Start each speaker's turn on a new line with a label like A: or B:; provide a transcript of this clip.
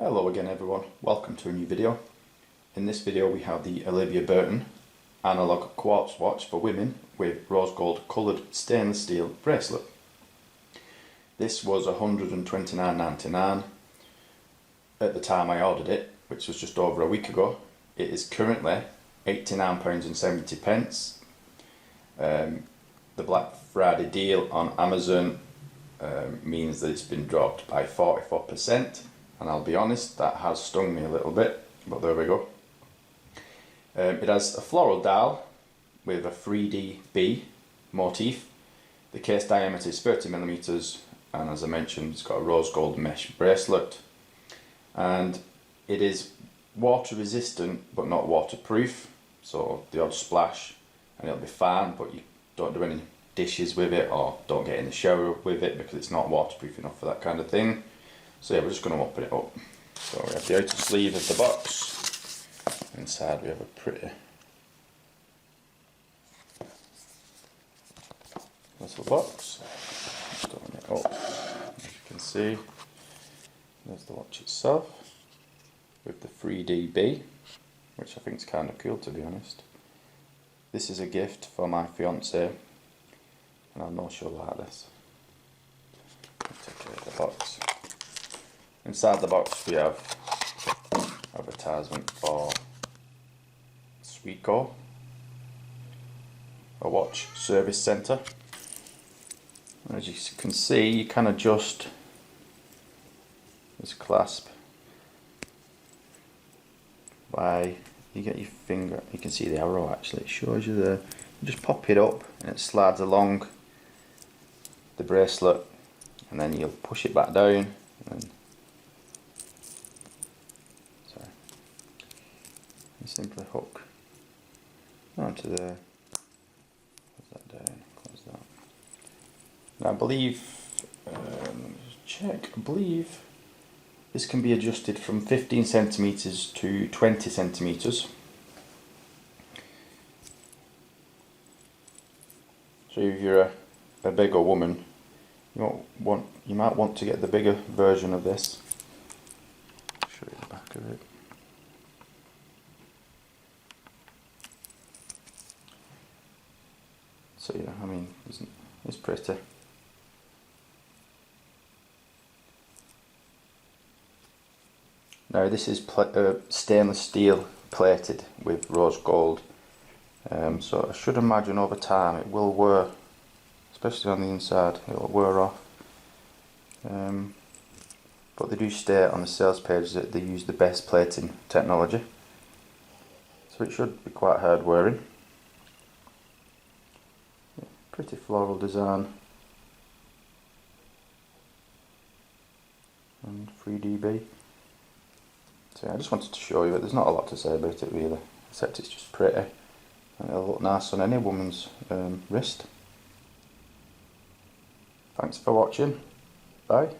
A: Hello again everyone, welcome to a new video. In this video we have the Olivia Burton Analogue Quartz watch for women with rose gold coloured stainless steel bracelet. This was £129.99 at the time I ordered it, which was just over a week ago. It is currently £89.70. The Black Friday deal on Amazon means that it's been dropped by 44%. And I'll be honest, that has stung me a little bit, but there we go. It has a floral dial with a 3D motif. The case diameter is 30mm, and as I mentioned, it's got a rose gold mesh bracelet. And it is water resistant, but not waterproof. So the odd splash and it'll be fine, but you don't do any dishes with it or don't get in the shower with it because it's not waterproof enough for that kind of thing. So yeah, we're just going to open it up. So we have the outer sleeve of the box. Inside we have a pretty little box. Just open it up. As you can see, there's the watch itself with the 3D, which I think is kind of cool, to be honest. This is a gift for my fiance, and I know she'll like this. Take it out of the box. Inside the box we have advertisement for Sweetco, a watch service centre. As you can see, you can adjust this clasp by, you get your finger, you can see the arrow actually, it shows you there. You just pop it up and it slides along the bracelet, and then you'll push it back down and simply hook onto there. Close that down, close that. Now I believe, let me just check, I believe this can be adjusted from 15cm to 20cm. So if you're a bigger woman, you might want to get the bigger version of this. I'll show you the back of it. So yeah, I mean, it's pretty. Now this is stainless steel plated with rose gold, so I should imagine over time it will wear, especially on the inside, it will wear off. But they do state on the sales page that they use the best plating technology, so it should be quite hard wearing. Pretty floral design and 3D. So yeah, I just wanted to show you it. There's not a lot to say about it really, except it's just pretty and it'll look nice on any woman's wrist. Thanks for watching. Bye.